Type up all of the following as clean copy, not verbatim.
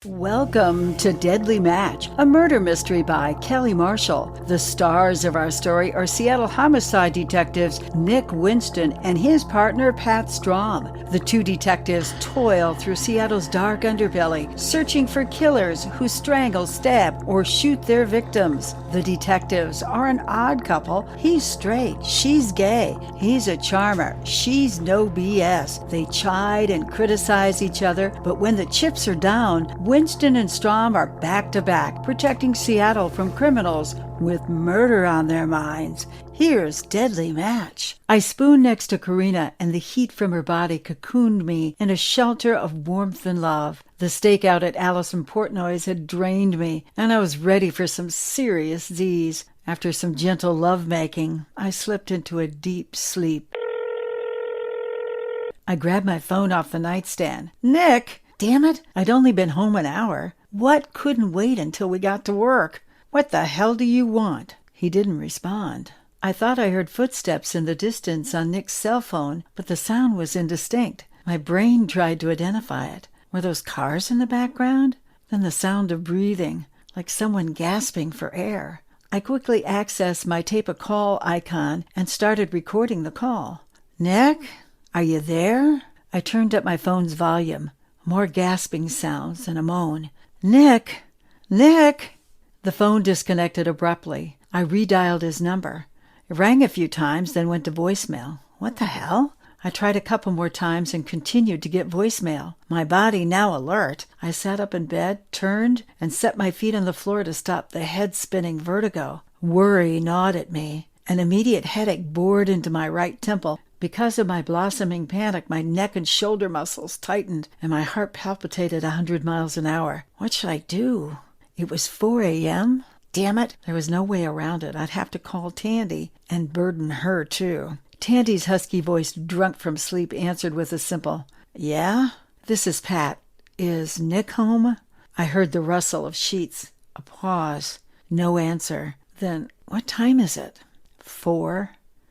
Welcome to Deadly Match, a murder mystery by Kelly Marshall. The stars of our story are Seattle Homicide detectives Nick Winston and his partner Pat Strom. The two detectives toil through Seattle's dark underbelly, searching for killers who strangle, stab, or shoot their victims. The detectives are an odd couple. He's straight, she's gay. He's a charmer, she's no BS. They chide and criticize each other, but when the chips are down, Winston and Strom are back-to-back, protecting Seattle from criminals with murder on their minds. Here's Deadly Match. I spooned next to Karina, and the heat from her body cocooned me in a shelter of warmth and love. The stakeout at Allison Portnoy's had drained me, and I was ready for some serious Z's. After some gentle lovemaking, I slipped into a deep sleep. I grabbed my phone off the nightstand. Nick! Damn it, I'd only been home an hour. What couldn't wait until we got to work? What the hell do you want? He didn't respond. I thought I heard footsteps in the distance on Nick's cell phone, but the sound was indistinct. My brain tried to identify it. Were those cars in the background? Then the sound of breathing, like someone gasping for air. I quickly accessed my tape a call icon and started recording the call. Nick, are you there? I turned up my phone's volume. More gasping sounds and a moan. Nick! Nick! The phone disconnected abruptly. I redialed his number. It rang a few times, then went to voicemail. What the hell? I tried a couple more times and continued to get voicemail. My body now alert, I sat up in bed, turned, and set my feet on the floor to stop the head-spinning vertigo. Worry gnawed at me. An immediate headache bored into my right temple. Because of my blossoming panic, my neck and shoulder muscles tightened, and my heart palpitated 100 miles an hour. What should I do? It was 4 a.m.? Damn it, there was no way around it. I'd have to call Tandy, and burden her, too. Tandy's husky voice, drunk from sleep, answered with a simple, "Yeah? This is Pat. Is Nick home?" I heard the rustle of sheets. A pause. No answer. Then, what time is it? 4.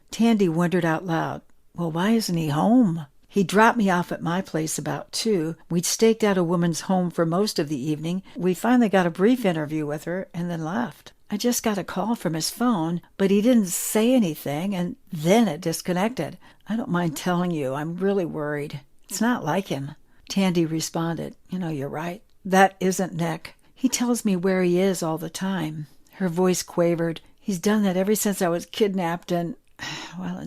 Tandy wondered out loud. Well, why isn't he home? He dropped me off at my place about 2. We'd staked out a woman's home for most of the evening. We finally got a brief interview with her and then left. I just got a call from his phone, but he didn't say anything, and then it disconnected. I don't mind telling you, I'm really worried. It's not like him. Tandy responded, You're right. That isn't Nick. He tells me where he is all the time. Her voice quavered. He's done that ever since I was kidnapped and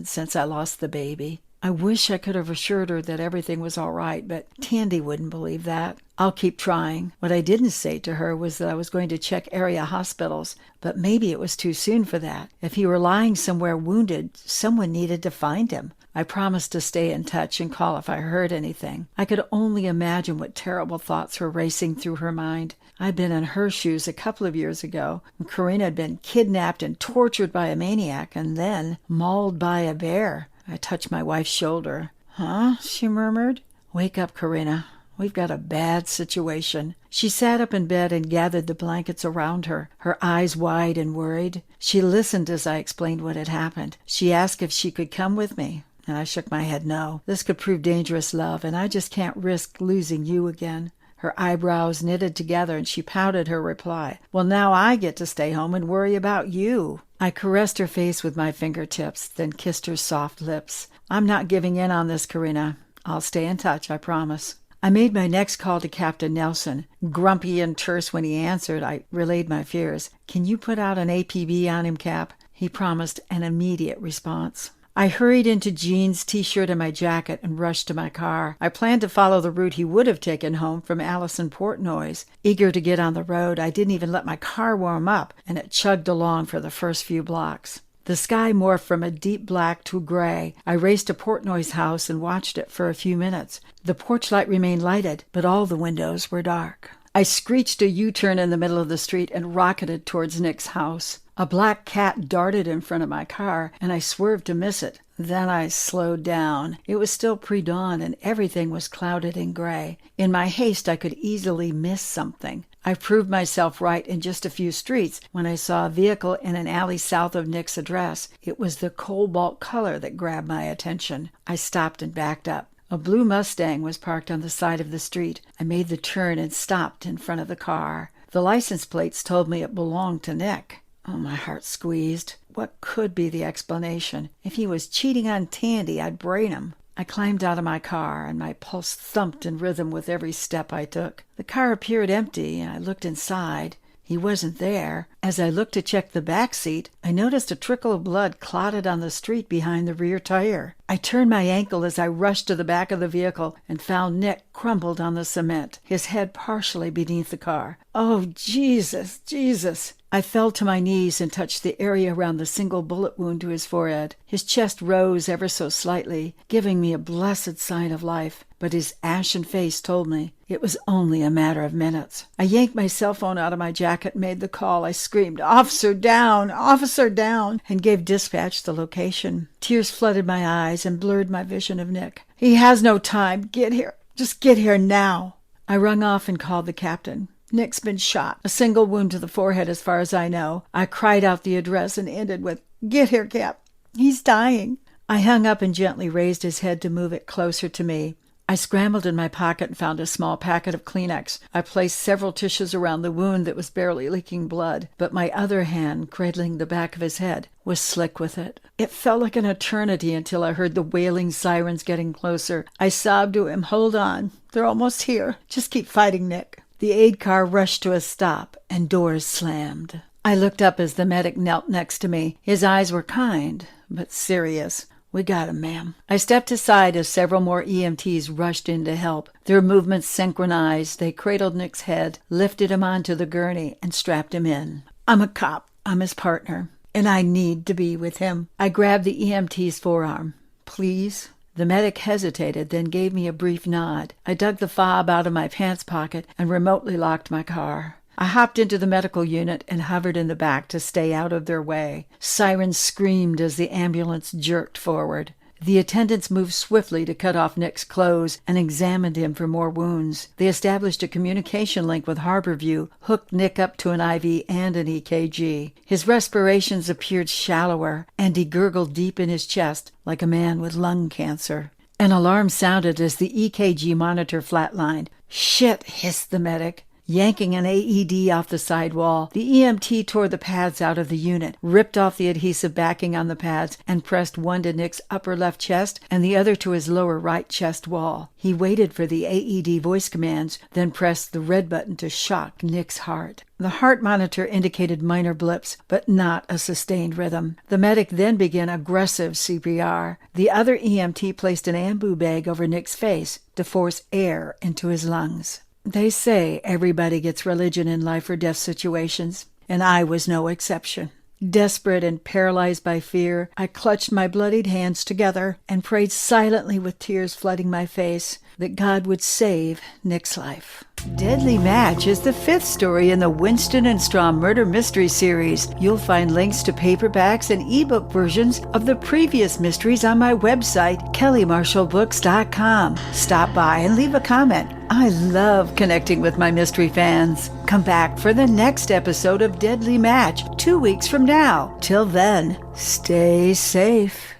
since I lost the baby. I wish I could have assured her that everything was all right, but Tandy wouldn't believe that. I'll keep trying. What I didn't say to her was that I was going to check area hospitals, but maybe it was too soon for that. If he were lying somewhere wounded, someone needed to find him. I promised to stay in touch and call if I heard anything. I could only imagine what terrible thoughts were racing through her mind. I'd been in her shoes a couple of years ago, when Karina had been kidnapped and tortured by a maniac, and then mauled by a bear. I touched my wife's shoulder. "Huh?" she murmured. "Wake up, Karina. We've got a bad situation." She sat up in bed and gathered the blankets around her, her eyes wide and worried. She listened as I explained what had happened. She asked if she could come with me, and I shook my head no. This could prove dangerous, love, and I just can't risk losing you again. Her eyebrows knitted together, and she pouted her reply. "Well, now I get to stay home and worry about you." I caressed her face with my fingertips, then kissed her soft lips. "I'm not giving in on this, Karina. I'll stay in touch, I promise." I made my next call to Captain Nelson. Grumpy and terse when he answered, I relayed my fears. "Can you put out an APB on him, Cap?" He promised an immediate response. I hurried into jeans, t-shirt, and my jacket and rushed to my car. I planned to follow the route he would have taken home from Allison Portnoy's. Eager to get on the road, I didn't even let my car warm up, and it chugged along for the first few blocks. The sky morphed from a deep black to gray. I raced to Portnoy's house and watched it for a few minutes. The porch light remained lighted, but all the windows were dark. I screeched a U-turn in the middle of the street and rocketed towards Nick's house. A black cat darted in front of my car, and I swerved to miss it. Then I slowed down. It was still pre-dawn, and everything was clouded and gray. In my haste, I could easily miss something. I proved myself right in just a few streets when I saw a vehicle in an alley south of Nick's address. It was the cobalt color that grabbed my attention. I stopped and backed up. A blue Mustang was parked on the side of the street. I made the turn and stopped in front of the car. The license plates told me it belonged to Nick. Oh, my heart squeezed. What could be the explanation? If he was cheating on Tandy, I'd brain him. I climbed out of my car, and my pulse thumped in rhythm with every step I took. The car appeared empty, and I looked inside. He wasn't there. As I looked to check the back seat, I noticed a trickle of blood clotted on the street behind the rear tire. I turned my ankle as I rushed to the back of the vehicle and found Nick crumpled on the cement, his head partially beneath the car. Oh, Jesus, Jesus! I fell to my knees and touched the area around the single bullet wound to his forehead. His chest rose ever so slightly, giving me a blessed sign of life, but his ashen face told me it was only a matter of minutes. I yanked my cell phone out of my jacket and made the call. I screamed, "Officer down! Officer down!" and gave dispatch the location. Tears flooded my eyes and blurred my vision of Nick. "He has no time. Get here. Just get here now." I rung off and called the captain. "Nick's been shot. A single wound to the forehead as far as I know." I cried out the address and ended with, "Get here, Cap. He's dying." I hung up and gently raised his head to move it closer to me. I scrambled in my pocket and found a small packet of Kleenex. I placed several tissues around the wound that was barely leaking blood, but my other hand, cradling the back of his head, was slick with it. It felt like an eternity until I heard the wailing sirens getting closer. I sobbed to him, "Hold on. They're almost here. Just keep fighting, Nick." The aid car rushed to a stop, and doors slammed. I looked up as the medic knelt next to me. His eyes were kind, but serious. "We got him, ma'am." I stepped aside as several more EMTs rushed in to help. Their movements synchronized. They cradled Nick's head, lifted him onto the gurney, and strapped him in. "I'm a cop. I'm his partner, and I need to be with him." I grabbed the EMT's forearm. "Please?" The medic hesitated, then gave me a brief nod. I dug the fob out of my pants pocket and remotely locked my car. I hopped into the medical unit and hovered in the back to stay out of their way. Sirens screamed as the ambulance jerked forward. The attendants moved swiftly to cut off Nick's clothes and examined him for more wounds. They established a communication link with Harborview, hooked Nick up to an IV and an EKG. His respirations appeared shallower, and he gurgled deep in his chest like a man with lung cancer. An alarm sounded as the EKG monitor flatlined. "Shit," hissed the medic. Yanking an AED off the side wall, the EMT tore the pads out of the unit, ripped off the adhesive backing on the pads, and pressed one to Nick's upper left chest and the other to his lower right chest wall. He waited for the AED voice commands, then pressed the red button to shock Nick's heart. The heart monitor indicated minor blips, but not a sustained rhythm. The medic then began aggressive CPR. The other EMT placed an ambu bag over Nick's face to force air into his lungs. They say everybody gets religion in life or death situations, and I was no exception. Desperate and paralyzed by fear, I clutched my bloodied hands together and prayed silently with tears flooding my face that God would save Nick's life. Deadly Match is the 5th story in the Winston and Strom murder mystery series. You'll find links to paperbacks and ebook versions of the previous mysteries on my website, kellymarshallbooks.com. Stop by and leave a comment. I love connecting with my mystery fans. Come back for the next episode of Deadly Match 2 weeks from now. Till then, stay safe.